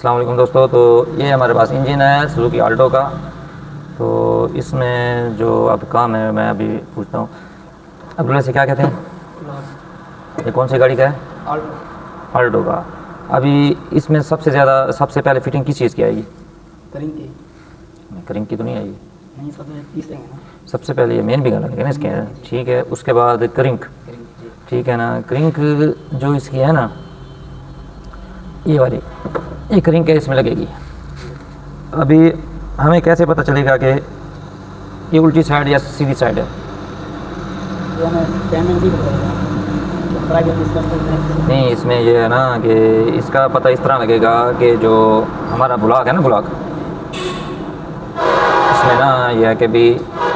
अस्सलाम वालेकुम दोस्तों। तो ये हमारे पास इंजन है सुजुकी आल्टो का। तो इसमें जो अब काम है मैं अभी पूछता हूँ, अब्दुल्ला से क्या कहते हैं, ये कौन सी गाड़ी का है? आल्टो आल्टो का। अभी इसमें सबसे पहले फिटिंग किस चीज़ की आएगी? करिंग की क्रिंक की तो नहीं आएगी। नहीं, सबसे पीस देंगे ना। सबसे पहले ये मेन भी गाना लगेगा ना इसके, ठीक है। उसके बाद क्रिंक, करिंग जी। ठीक है ना। क्रिंक जो इसकी है ना, ये वाली, ये क्रिंक है, इसमें लगेगी। अभी हमें कैसे पता चलेगा कि ये उल्टी साइड या सीधी साइड है? ये हमें पेमेंट भी बताएगा तो प्राइवेट सिस्टम में। नहीं, इसमें ये है ना कि इसका पता इस तरह लगेगा कि जो हमारा ब्लॉक है ना, ब्लॉक, इसमें ना ये है कि भी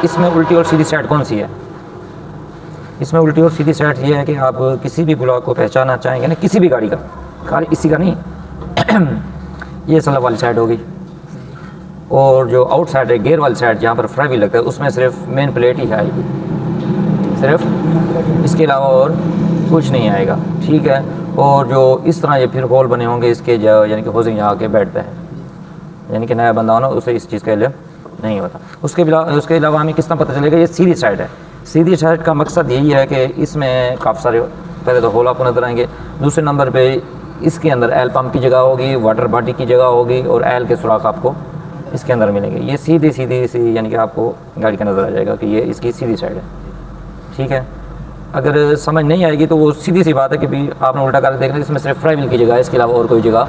इसमें उल्टी और सीधी साइड कौन सी है। इसमें उल्टी और सीधी साइड ये है कि आप किसी भी ब्लॉक को पहचानना चाहेंगे ना, किसी भी गाड़ी का, खाली इसी का नहीं ये स्लब वाली साइड होगी, और जो आउट साइड है गियर वाली साइड जहाँ पर फ्राई भी लगता है, उसमें सिर्फ मेन प्लेट ही आएगी, सिर्फ, इसके अलावा और कुछ नहीं आएगा, ठीक है। और जो इस तरह ये फिर होल बने होंगे इसके, जो यानी कि होजिंग यहाँ के बेड पे है, यानी कि नया बंदा होना उसे इस चीज़ का इल्म नहीं होता। उसके अलावा हमें किस तरह पता चलेगा ये सीधी साइड है? सीधी साइड का मकसद यही है कि इसमें काफ़ी सारे पहले तो होल आपको नजर आएंगे, दूसरे नंबर पे इसके अंदर एल पंप की जगह होगी, वाटर बॉडी की जगह होगी, और एल के सुराख आपको इसके अंदर मिलेंगे। ये सीधी सी यानी कि आपको गाड़ी का नज़र आ जाएगा कि ये इसकी सीधी साइड है, ठीक है। अगर समझ नहीं आएगी तो वो सीधी सी बात है कि भी आपने उल्टा कर देखना, इसमें सिर्फ फ्राई व्हील की जगह है, इसके अलावा और कोई जगह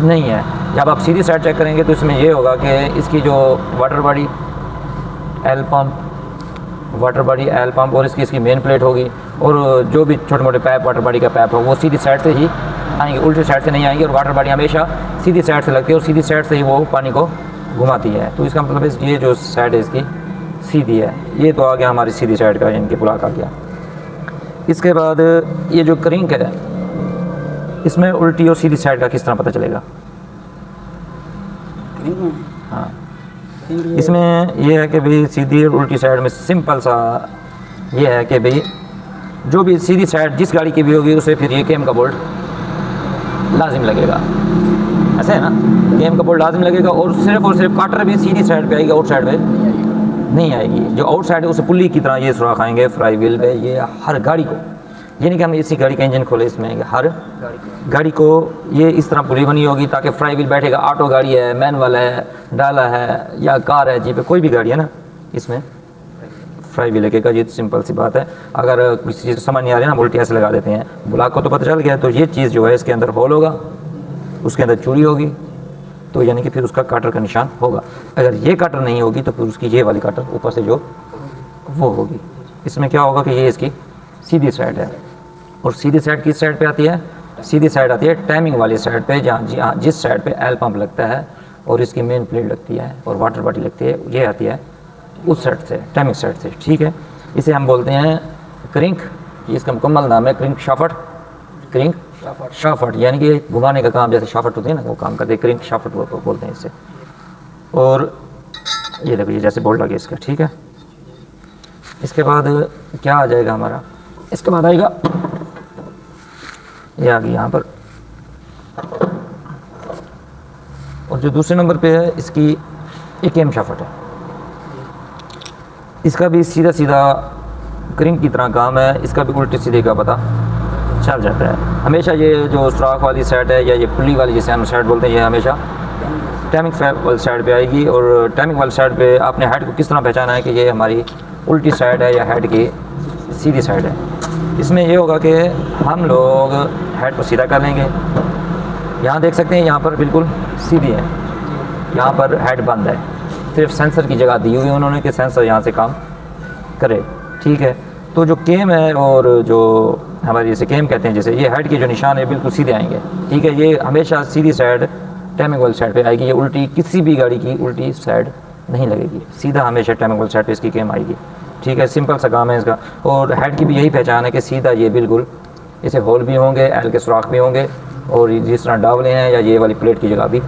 नहीं है। जब आप सीधी साइड चेक करेंगे तो इसमें ये होगा कि इसकी जो water body, L pump, water body, L pump, और इसकी मेन प्लेट होगी, और जो भी छोटे मोटे पाइप वाटर बॉडी का पाइप हो वो सीधी साइड से ही आएंगे, उल्टी साइड से नहीं आएंगे। और वाटर बॉडी हमेशा सीधी साइड से लगती है और सीधी साइड से ही वो पानी को घुमाती है। तो इसका मतलब ये जो साइड है इसकी सीधी है। ये तो आ गया हमारी सीधी साइड का, इनके ब्लॉक आ गया। इसके बाद ये जो क्रिंक है, इसमें उल्टी और सीधी साइड का किस तरह पता चलेगा? करिंग में हाँ, करिंग ये इसमें यह है कि भाई सीधी और उल्टी साइड में सिंपल सा ये है कि भाई जो भी सीधी साइड जिस गाड़ी की भी होगी उसे फिर ये केम का बोल्ट लाजिम लगेगा, ऐसे है ना, केम का बोल्ट लाजिम लगेगा। और सिर्फ काटर भी सीधी साइड पे आएगी, आउट साइड पे नहीं आएगी। जो आउट साइड है उसे पुल्ली की तरह ये सुराख आएंगे फ्राई व्हील पे, ये हर गाड़ी को, ये नहीं कि हम इसी गाड़ी का इंजन खोले, इसमें हर गाड़ी को ये इस तरह पुली बनी होगी ताकि फ्राई व्हील बैठेगा। ऑटो गाड़ी है, मैनुअल है, डाला है, या कार है, जीप है, कोई भी गाड़ी है ना, इसमें फ्राई व्हील लगेगा। ये तो सिंपल सी बात है। अगर किसी चीज़ समझ नहीं आ रही ना, उल्टी ऐसे लगा देते हैं, ब्लॉक को तो पता चल गया। तो ये चीज़ जो है इसके अंदर होल होगा, उसके अंदर चूड़ी होगी, तो यानी कि फिर उसका काटर का निशान होगा। अगर ये काटर नहीं होगी तो फिर उसकी ये वाली काटर ऊपर से जो वो होगी। इसमें क्या होगा कि ये इसकी सीधी साइड है। और सीधी साइड किस साइड पे आती है? सीधी साइड आती है टाइमिंग वाली साइड पे, जहाँ जिस साइड पे एल पंप लगता है और इसकी मेन प्लेट लगती है और वाटर बॉडी लगती है, ये आती है उस साइड से, टाइमिंग साइड से, ठीक है। इसे हम बोलते हैं क्रिंक, इसका मुकम्मल नाम है क्रिंक शाफ्ट। क्रिंक शाफ्ट यानी कि घुमाने का काम, जैसे शाफ्ट होते हैं ना, वो काम करते हैं, क्रिंक शाफ्ट वो बोलते हैं इससे। और ये देखो ये जैसे बोल्ट लगे इसका, ठीक है। इसके बाद क्या आ जाएगा हमारा? इसके बाद आएगा ये आ गई यहाँ पर, और जो दूसरे नंबर पे है इसकी एक एम शाफ्ट है। इसका भी सीधा क्रिंक की तरह काम है, इसका भी उल्टे सीधे का पता चल जाता है। हमेशा ये जो सुराख वाली साइड है या ये पुली वाली जिसे हम साइड बोलते हैं, ये हमेशा टाइमिंग वाली साइड पे आएगी। और टाइमिंग वाली साइड पे आपने हेड को किस तरह पहचाना है कि ये हमारी उल्टी साइड है या हेड की सीधी साइड है? इसमें ये होगा कि हम लोग हेड को सीधा कर लेंगे, यहाँ देख सकते हैं यहाँ पर बिल्कुल सीधी है, यहाँ पर हेड बंद है, सिर्फ सेंसर की जगह दी हुई है उन्होंने कि सेंसर यहाँ से काम करे, ठीक है। तो जो केम है और जो हमारी जैसे केम कहते हैं, जैसे ये हेड के जो निशान है बिल्कुल सीधे आएंगे, ठीक है। ये हमेशा सीधी साइड टाइमिंग वाली साइड पे आएगी, ये उल्टी किसी भी गाड़ी की उल्टी साइड नहीं लगेगी, सीधा हमेशा टाइमिंग वाली साइड पे इसकी केम आएगी, ठीक है। सिंपल सा काम है इसका। और हेड की भी यही पहचान है कि सीधा ये बिल्कुल, इसे होल भी होंगे, एल के सुराख भी होंगे, और जिस तरह डावले हैं या ये वाली प्लेट की जगह भी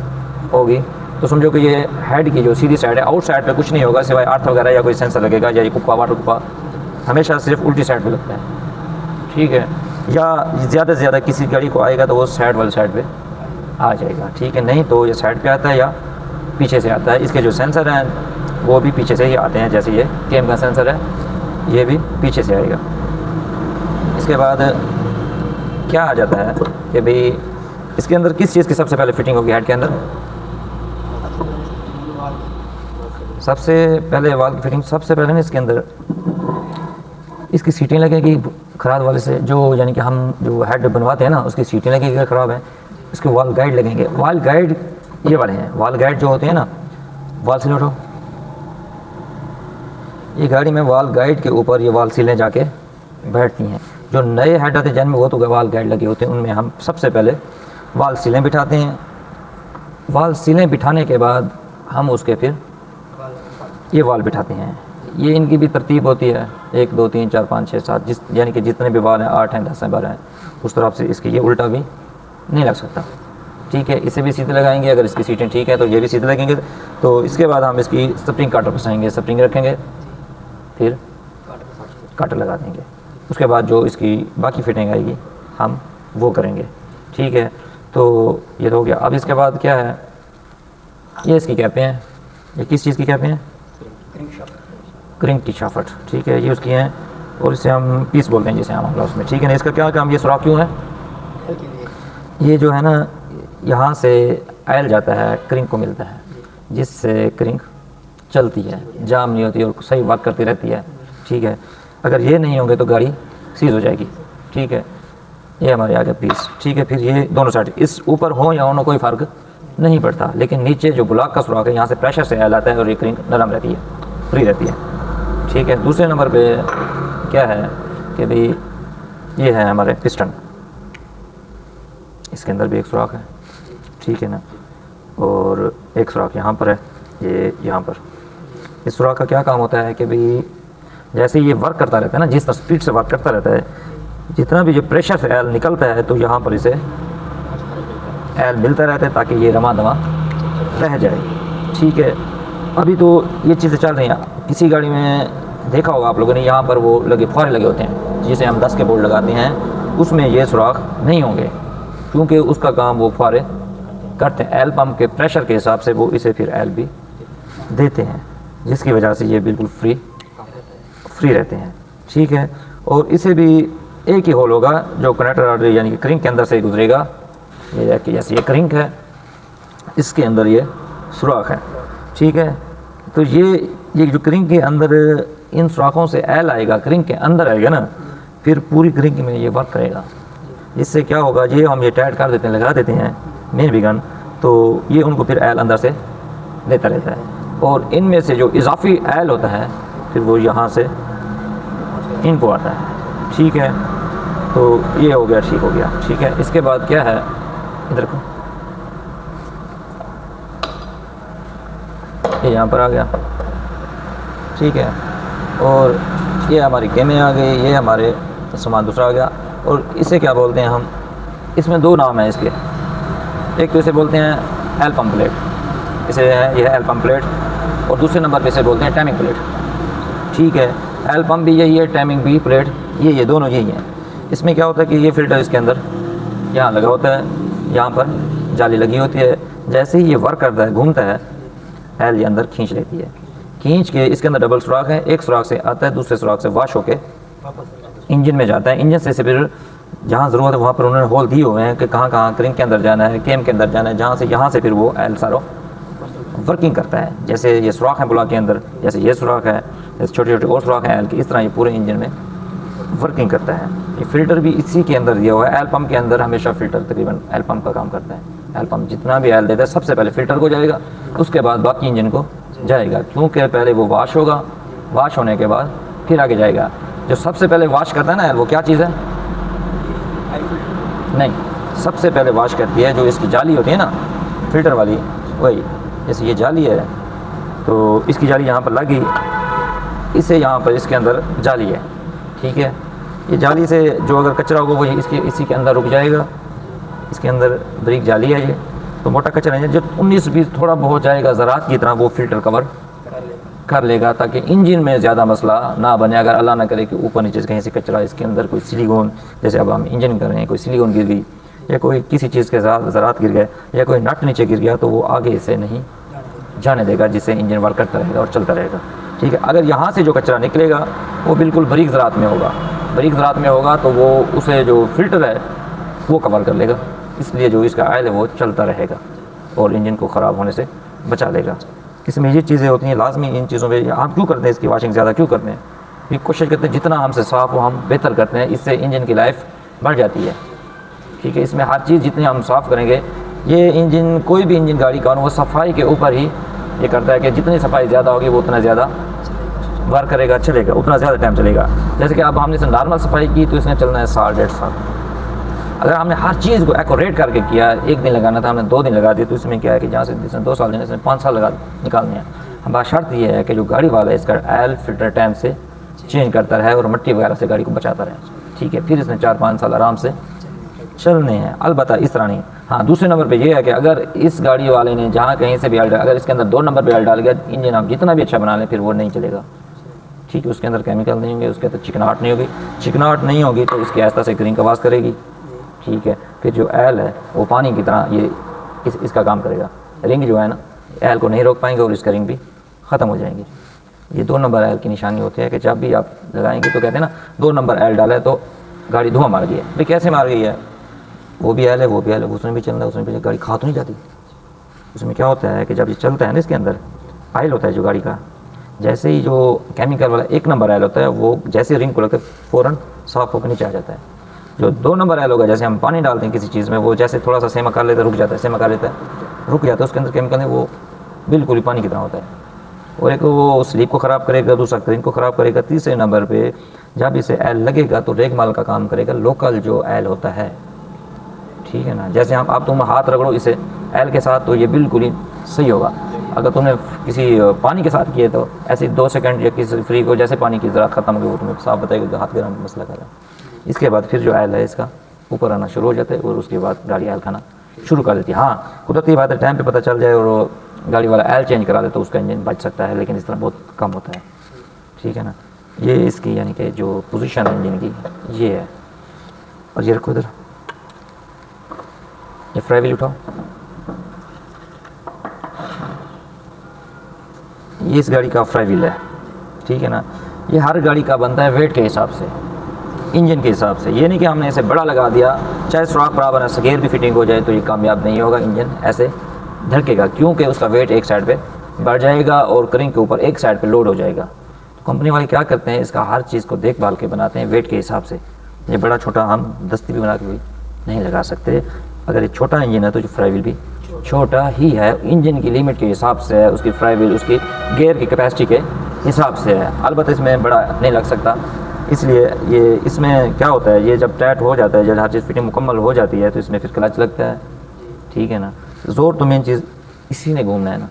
होगी। तो समझो कि ये हेड की जो सीधी साइड है, आउट साइड पे कुछ नहीं होगा सिवाय अर्थ वगैरह या कोई सेंसर लगेगा, या ये कुप्पा वाटर कुप्पा हमेशा सिर्फ उल्टी साइड पे लगता है, ठीक है। या ज़्यादा से ज़्यादा किसी गाड़ी को आएगा तो वो साइड वाली साइड पे आ जाएगा, ठीक है। नहीं तो ये साइड पे आता है या पीछे से आता है। इसके जो सेंसर हैं वो भी पीछे से ही आते हैं, जैसे ये केम का सेंसर है ये भी पीछे से आएगा। इसके बाद क्या आ जाता है कि भाई इसके अंदर किस चीज़ की सबसे पहले फिटिंग होगी हेड के अंदर? सबसे पहले वाल की फिटिंग सबसे पहले ना इसके अंदर इसकी सीटें लगेगी खराब वाले से, जो यानी कि हम जो हेड बनवाते हैं ना उसकी सीटें लगेगी अगर ख़राब है। इसके वॉल गाइड लगेंगे। वॉल गाइड ये वाले हैं, वॉल गाइड जो होते हैं ना, वॉल सील उठो, ये गाड़ी में वॉल गाइड के ऊपर ये वॉल सीलें जाके बैठती हैं। जो नए हेड आते हैं जिनमें वो तो वॉल गाइड लगे होते हैं, उनमें हम सबसे पहले वॉल सीलें बिठाते हैं। वॉल सीलें बिठाने के बाद हम उसके फिर ये वॉल बिठाते हैं। ये इनकी भी तरतीब होती है 1 2 3 4 5 6 7, जिस यानी कि जितने भी वॉल हैं 8 हैं 10 हैं 12 हैं, उस तरफ से इसके ये उल्टा भी नहीं लग सकता, ठीक है। इसे भी सीधे लगाएंगे, अगर इसकी सीटें ठीक है तो ये भी सीधे लगेंगे। तो इसके बाद हम इसकी स्प्रिंग काटर फंसाएंगे, स्प्रिंग रखेंगे, फिर काटर लगा देंगे। उसके बाद जो इसकी बाकी फिटिंग आएगी हम वो करेंगे, ठीक है। तो ये तो हो गया। अब इसके बाद क्या है, ये इसकी कैपें हैं। ये किस चीज़ की कैपें हैं? क्रिंक की शाफट, ठीक है, ये उसकी हैं और इसे हम पीस बोलते हैं जिसे हम मामला उसमें, ठीक है ना। इसका क्या काम, ये सुराख क्यों है? ये जो है ना यहाँ से आयल जाता है, क्रिंक को मिलता है, जिससे क्रिंक चलती है, जाम नहीं होती और सही वर्क करती रहती है, ठीक है। अगर ये नहीं होंगे तो गाड़ी सीज हो जाएगी, ठीक है। ये हमारे आगे पीस, ठीक है। फिर ये दोनों साइड इस ऊपर हो या हो कोई फ़र्क नहीं पड़ता, लेकिन नीचे जो ब्लॉक का सुराख है यहाँ से प्रेशर से आयल आता है और ये क्रिंक नरम रहती है, फ्री रहती है, ठीक है। दूसरे नंबर पे क्या है कि भाई ये है हमारे पिस्टन, इसके अंदर भी एक सुराख है, ठीक है ना, और एक सुराख यहाँ पर है, ये यहाँ पर। इस सुराख का क्या काम होता है कि भाई जैसे ये वर्क करता रहता है ना, जिस तरह स्पीड से वर्क करता रहता है, जितना भी जो प्रेशर से एल निकलता है तो यहाँ पर इसे एल मिलता रहता है ताकि ये रमा दमा रह जाए, ठीक है। अभी तो ये चीज़ें चल रही हैं, किसी गाड़ी में देखा होगा आप लोगों ने, यहाँ पर वो लगे फुहारे लगे होते हैं जिसे हम 10 के बोल्ट लगाते हैं, उसमें ये सुराख नहीं होंगे क्योंकि उसका काम वो फुहारे करते हैं। एल पंप के प्रेशर के हिसाब से वो इसे फिर एल भी देते हैं, जिसकी वजह से ये बिल्कुल फ्री रहते हैं, ठीक है। और इसे भी एक ही होल होगा जो कनेक्टर आर्टरी यानी कि क्रिंक के अंदर से ही गुजरेगा। ये जैसे ये क्रिंक है, इसके अंदर ये सुराख है, ठीक है। तो ये जो क्रिंक के अंदर इन सुराखों से एल आएगा, क्रिंक के अंदर आएगा ना, फिर पूरी क्रिंक में ये वर्क करेगा। इससे क्या होगा, ये हम ये टाइट कर देते हैं, लगा देते हैं मेन बिगन, तो ये उनको फिर एल अंदर से देता रहता है और इनमें से जो इजाफी एल होता है फिर वो यहाँ से इनको आता है, ठीक है। तो ये हो गया, ठीक हो गया, ठीक है। इसके बाद क्या है, इधर को ये यहाँ पर आ गया, ठीक है। और ये हमारी केमें आ गई, ये हमारे सामान दूसरा आ गया। और इसे क्या बोलते हैं हम, इसमें 2 नाम हैं इसके, एक तो इसे बोलते हैं एल पंप प्लेट, इसे है ये है एल पंप प्लेट, और दूसरे नंबर पे इसे बोलते हैं टाइमिंग प्लेट, ठीक है। एल पंप भी यही है, टाइमिंग भी प्लेट ये दोनों यही हैं। इसमें क्या होता है कि ये फ़िल्टर इसके अंदर यहाँ लगा होता है, यहाँ पर जाली लगी होती है, जैसे ही ये वर्क करता है घूमता है एल ये अंदर खींच लेती है, खींच के इसके अंदर डबल सुराख है, एक सुराख से आता है, दूसरे सुराख से वॉश होके इंजन में जाता है। इंजन से फिर जहाँ ज़रूरत है वहाँ पर उन्होंने होल दिए हुए हैं कि कहाँ कहाँ क्रिंक के अंदर जाना है, केम के अंदर जाना है, जहाँ से यहाँ से फिर वो एल सारो वर्किंग करता है। जैसे ये सुराख है ब्लॉक के अंदर, जैसे ये सुराख है, जैसे छोटे छोटे और सुराख हैं एल के, इस तरह ये पूरे इंजन में वर्किंग करता है। ये फ़िल्टर भी इसी के अंदर दिया हुआ है। एल पंप के अंदर हमेशा फ़िल्टर तकरीबन एल पंप का काम करता है। एल पंप जितना भी एल देता है सबसे पहले फ़िल्टर को जाएगा, उसके बाद बाकी इंजन को जाएगा, क्योंकि पहले वो वॉश होगा, वॉश होने के बाद फिर आगे जाएगा। जो सबसे पहले वॉश करता है ना एल, वो क्या चीज़ है? नहीं, सबसे पहले वॉश करती है जो इसकी जाली होती है ना फ़िल्टर वाली, वही। जैसे ये जाली है तो इसकी जाली यहाँ पर लगी, इसे यहाँ पर इसके अंदर जाली है, ठीक है। ये जाली से जो अगर कचरा होगा वो इसी के अंदर रुक जाएगा, इसके अंदर ब्रिक जाली है ये, तो मोटा कचरा है जो 19-20 थोड़ा बहुत जाएगा ज़रात की तरह, वो फ़िल्टर कवर कर लेगा ताकि इंजन में ज़्यादा मसला ना बने। अगर अल्लाह ना करे कि ऊपर नीचे कहीं से कचरा इसके अंदर कोई सिलिकॉन, जैसे अब हम इंजन कर रहे हैं, कोई सिलिकॉन गिर गई या कोई किसी चीज़ के साथ ज़रात गिर गए या कोई नट नीचे गिर गया तो वो आगे से नहीं जाने देगा, जिससे इंजन वर्क करता रहेगा और चलता रहेगा। ठीक है, अगर यहाँ से जो कचरा निकलेगा वो बिल्कुल बारीक ज़रात में होगा, बारीक ज़रात में होगा तो वो उसे जो फिल्टर है वो कवर कर लेगा, इसलिए जो इसका ऑयल है वो चलता रहेगा और इंजन को ख़राब होने से बचा लेगा। इसमें ये चीज़ें होती हैं लाजमी, इन चीज़ों में हम क्यों करते हैं, इसकी वाशिंग ज़्यादा क्यों करते हैं, ये कोशिश करते हैं जितना हमसे साफ़ हो हम बेहतर करते हैं, इससे इंजन की लाइफ बढ़ जाती है। ठीक है, इसमें हर चीज़ जितनी हम साफ़ करेंगे, ये इंजन कोई भी इंजन गाड़ी का हो वो सफाई के ऊपर ही ये करता है कि जितनी सफाई ज़्यादा होगी वो उतना ज़्यादा वर्क करेगा, चलेगा, उतना ज़्यादा टाइम चलेगा। जैसे कि अब हमने इसे नॉर्मल सफाई की तो इसने चलना है 1.5 साल। अगर हमने हर चीज़ को एक्यूरेट करके किया, एक दिन लगाना था हमने 2 दिन लगा दिए, तो इसमें क्या है कि जहाँ से इसने 2 साल देने इसमें 5 साल लगा निकालने हैं। हमारा शर्त ये है कि जो गाड़ी वाला है इसका ऑयल फिल्टर टाइम से चेंज करता रहे और मिट्टी वगैरह से गाड़ी को बचाता रहे। ठीक है, फिर इसने 4-5 साल आराम से चलने हैं, अलबत्ता इस तरह नहीं। हाँ, दूसरे नंबर पे ये है कि अगर इस गाड़ी वाले ने जहाँ कहीं से भी ऑयल डाला, अगर इसके अंदर 2 नंबर पे ऑयल डाल गया, इंजन आप जितना भी अच्छा बना लें फिर वो नहीं चलेगा। ठीक है, उसके अंदर केमिकल नहीं होंगे, उसके अंदर चिकनाहट नहीं होगी, चिकनाहट नहीं होगी तो इसकी आहिस्ता से ग्रीन आवाज़ करेगी। ठीक है, फिर जो ऑयल है वो पानी की तरह ये इसका काम करेगा, रिंग जो है ना ऑयल को नहीं रोक पाएंगे और इसका रिंग भी ख़त्म हो जाएंगी। ये 2 नंबर ऑयल की निशानी होती है कि जब भी आप लगाएंगे तो कहते हैं ना 2 नंबर ऑयल डाला है तो गाड़ी धुआं मार गई है। भाई कैसे मार गई है, वो भी ऑयल है, वो भी ऑयल है, उसमें भी चल रहा है, उसमें भी गाड़ी खा तो नहीं जाती। उसमें क्या होता है कि जब ये चलता है ना, इसके अंदर ऑयल होता है जो गाड़ी का, जैसे ही जो केमिकल वाला 1 नंबर ऑयल होता है वो जैसे रिंग को लगता है फ़ौरन साफ होकर नीचे आ जाता है। जो 2 नंबर ऑयल होगा, जैसे हम पानी डालते हैं किसी चीज़ में, वो जैसे थोड़ा सा सेमा कर लेता है, रुक जाता है, सेमा कर लेता है, रुक जाता है, उसके अंदर केमिकल है वो बिल्कुल ही पानी की तरह होता है। और एक वो स्लीप को ख़राब करेगा, दूसरा क्रीन को ख़राब करेगा, तीसरे नंबर पे जब इसे ऑयल लगेगा तो रेगमाल का काम करेगा, लोकल जो ऑयल होता है। ठीक है ना, जैसे हम आप तुम हाथ रगड़ो इसे ऑयल के साथ तो ये बिल्कुल ही सही होगा। अगर तुमने किसी पानी के साथ किए तो ऐसे 2 सेकंड या किसी फ्री को जैसे पानी की ज़रा ख़त्म हो गई वो तुम्हें साफ बताएगा कि हाथ गर्म मसला कर रहा है। इसके बाद फिर जो ऑयल है इसका ऊपर आना शुरू हो जाता है और उसके बाद गाड़ी ऑयल खाना शुरू कर देती है। हाँ, कुदरती बात है, टाइम पे पता चल जाए और गाड़ी वाला ऑयल चेंज करा दे तो उसका इंजन बच सकता है, लेकिन इस तरह बहुत कम होता है। ठीक है ना, ये इसकी यानी कि जो पोजीशन है इंजन की ये है। और ये रखो इधर, ये फ्राई व्हील उठाओ, ये इस गाड़ी का फ्राई व्हील है। ठीक है ना, ये हर गाड़ी का बनता है वेट के हिसाब से, इंजन के हिसाब से। ये नहीं कि हमने इसे बड़ा लगा दिया, चाहे सुराख बराबर सगेर भी फिटिंग हो जाए तो ये कामयाब नहीं होगा, इंजन ऐसे धड़केगा क्योंकि उसका वेट एक साइड पे बढ़ जाएगा और क्रिंग के ऊपर एक साइड पे लोड हो जाएगा। तो कंपनी वाले क्या करते हैं, इसका हर चीज़ को देखभाल के बनाते हैं वेट के हिसाब से। ये बड़ा छोटा हम दस्ती भी बना के भी नहीं लगा सकते। अगर ये छोटा इंजन है तो जो फ्राई व्हील भी छोटा ही है, इंजन की लिमिट के हिसाब से है, उसकी फ्राई व्हील उसकी गियर की कैपेसिटी के हिसाब से है। अलबत्ता इसमें बड़ा नहीं लग सकता, इसलिए ये इसमें क्या होता है, ये जब टाइट हो जाता है, जब हर चीज़ फिटिंग मुकम्मल हो जाती है तो इसमें फिर क्लच लगता है। ठीक है ना, ज़ोर तो मेन चीज़ इसी ने घूमना है ना,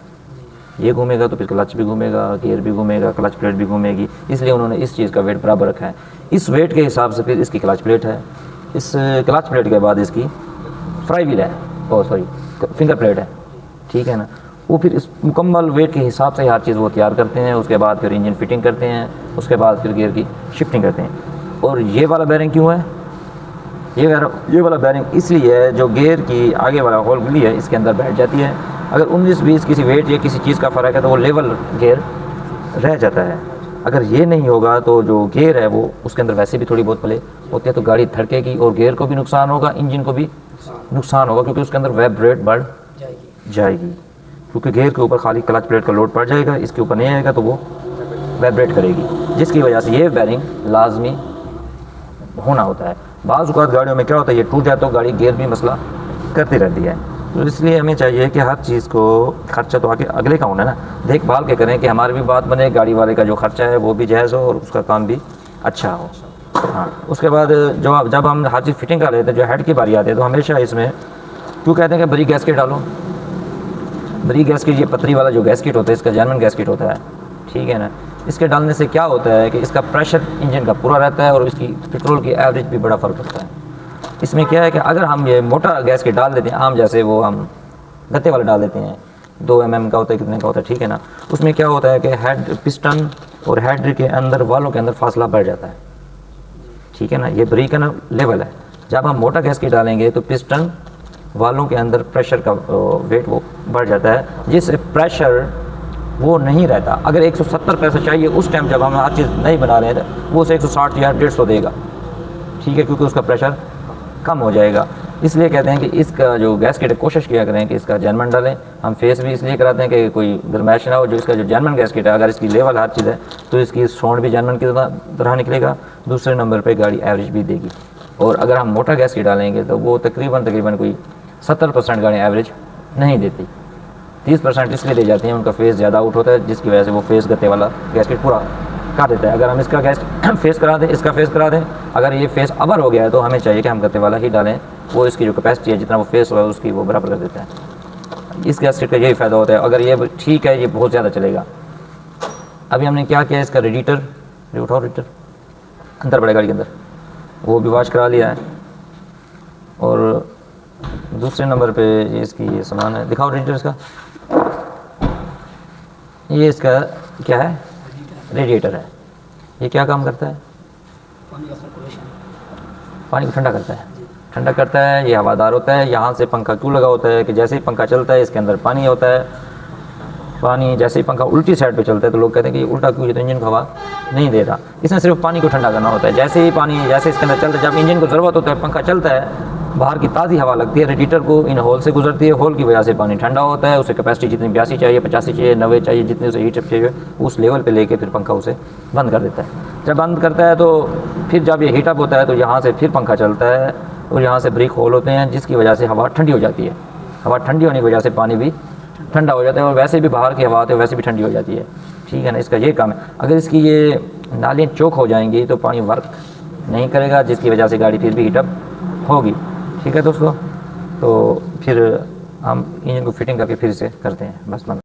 ये घूमेगा तो फिर क्लच भी घूमेगा, गियर भी घूमेगा, क्लच प्लेट भी घूमेगी, इसलिए उन्होंने इस चीज़ का वेट बराबर रखा है। इस वेट के हिसाब से फिर इसकी क्लच प्लेट है, इस क्लच प्लेट के बाद इसकी फ्राई व्हील है, ओ सॉरी फिंगर प्लेट है। ठीक है ना, वो फिर इस मुकम्मल वेट के हिसाब से हर चीज़ वो तैयार करते हैं। उसके बाद फिर इंजन फिटिंग करते हैं, उसके बाद फिर गियर की शिफ्टिंग करते हैं। और ये वाला बैरिंग क्यों है, ये वाला बैरिंग इसलिए है जो गियर की आगे वाला होल गुली है इसके अंदर बैठ जाती है। अगर 19-20 किसी वेट या किसी चीज़ का फ़र्क है तो वो लेवल गियर रह जाता है। अगर ये नहीं होगा तो जो गियर है वो उसके अंदर वैसे भी थोड़ी बहुत प्ले होती है तो गाड़ी धड़केगी और गियर को भी नुकसान होगा, इंजन को भी नुकसान होगा, क्योंकि उसके अंदर वाइब्रेट बढ़ जाएगी। क्योंकि गियर के ऊपर खाली क्लच प्लेट का लोड पड़ जाएगा, इसके ऊपर नहीं आएगा तो वो वाइब्रेट करेगी, जिसकी वजह से ये बैरिंग लाजमी होना होता है। बाज़ औक़ात गाड़ियों में क्या होता है, ये टूट जाता है तो गाड़ी गियर भी मसला करती रहती है। तो इसलिए हमें चाहिए कि हर चीज़ को खर्चा तो आगे अगले का होना है ना, देखभाल के करें कि हमारी भी बात बने, गाड़ी वाले का जो खर्चा है वो भी जायज़ हो और उसका काम भी अच्छा हो। हाँ, उसके बाद जब हम हर चीज़ फिटिंग कर लेते हैं, जो हेड की बारी आती है तो हमेशा इसमें क्यों कहते हैं कि बड़ी गैस किट डालो, बड़ी गैस किट, ये पतरी वाला जो गैस किट होता है इसका जेन्युइन गैस किट होता है। ठीक है ना, इसके डालने से क्या होता है कि इसका प्रेशर इंजन का पूरा रहता है और इसकी पेट्रोल की एवरेज भी बड़ा फ़र्क होता है। इसमें क्या है कि अगर हम ये मोटा गैस किट डाल देते हैं, आम जैसे वो हम गत्ते वाले डाल देते हैं, 2 mm का होता है, कितने का होता है, ठीक है ना, उसमें क्या होता है कि हेड पिस्टन और हेड के अंदर वालों के अंदर फासला बढ़ जाता है। ठीक है ना, ये ब्रेक का ना लेवल है, जब हम मोटा गैस्केट डालेंगे तो पिस्टन वालों के अंदर प्रेशर का वेट वो बढ़ जाता है, जिससे प्रेशर वो नहीं रहता। अगर 170 प्रेशर चाहिए उस टाइम जब हम हर चीज़ नहीं बना रहे थे, वो उसे 160 या 150 देगा, ठीक है, क्योंकि उसका प्रेशर कम हो जाएगा। इसलिए कहते हैं कि इसका जो गैस्केट है कोशिश किया करें कि इसका जेनमन डालें। हम फेस भी इसलिए कराते हैं कि कोई गरमाइश ना हो। जो इसका जो जेनमन गैस्केट है, अगर इसकी लेवल हर चीज़ है तो इसकी साउंड भी जेनमन की तरह निकलेगा। दूसरे नंबर पे गाड़ी एवरेज भी देगी। और अगर हम मोटा गैस्केट डालेंगे तो वो तकरीबन कोई 70% गाड़ी एवरेज नहीं देती। 30% इसलिए दे जाती हैं, उनका फेस ज़्यादा आउट होता है, जिसकी वजह से वो फेस गत्ते वाला गैस्केट पूरा काट देता है। अगर हम इसका गैस फेस करा दें, इसका फेस करा दें, अगर ये फेस अबर हो गया है तो हमें चाहिए कि हम गत्ते वाला ही डालें। वो इसकी जो कैपेसिटी है, जितना वो फेस हुआ है उसकी वो बराबर कर देता है। इस गैस्केट का यही फ़ायदा होता है। अगर ये ठीक है, ये बहुत ज़्यादा चलेगा। अभी हमने क्या किया, इसका रेडिएटर उठाओ, रेडिएटर अंदर पड़े गाड़ी के अंदर, वो भी वॉश करा लिया है। और दूसरे नंबर पे ये इसकी ये सामान है, दिखाओ रेडिएटर इसका। ये इसका क्या है, रेडिएटर है। ये क्या काम करता है, पानी का सर्कुलेशन, पानी को ठंडा करता है, ठंडा करता है। ये हवादार होता है। यहाँ से पंखा क्यों लगा होता है कि जैसे ही पंखा चलता है इसके अंदर पानी होता है। पानी जैसे ही पंखा उल्टी साइड पे चलता है तो लोग कहते हैं कि ये उल्टा क्यों, ये तो इंजन को हवा नहीं दे रहा। इसमें सिर्फ पानी को ठंडा करना होता है। जैसे ही पानी जैसे इसके अंदर चलता है, जब इंजन को ज़रूरत होता है, पंखा चलता है, बाहर की ताज़ी हवा लगती है, रेडिएटर को इन होल से गुजरती है। होल की वजह से पानी ठंडा होता है। उसे कैपेसिटी जितनी 82 चाहिए, 85 चाहिए, 90 चाहिए, जितनी उसे हीट चाहिए, उस लेवल पे लेके फिर पंखा उसे बंद कर देता है। जब बंद करता है तो फिर जब ये हीटअप होता है तो यहाँ से फिर पंखा चलता है और यहाँ से ब्रेक होल होते हैं, जिसकी वजह से हवा ठंडी हो जाती है। हवा ठंडी होने की वजह से पानी भी ठंडा हो जाता है और वैसे भी बाहर की हवा आती है वैसे भी ठंडी हो जाती है, ठीक है ना। इसका ये काम है। अगर इसकी ये नालियाँ चौक हो जाएंगी तो पानी वर्क नहीं करेगा, जिसकी वजह से गाड़ी फिर भी हीटअप होगी, ठीक है दोस्तों। तो फिर हम इंजन को फिटिंग करके फिर से करते हैं, बस बंद।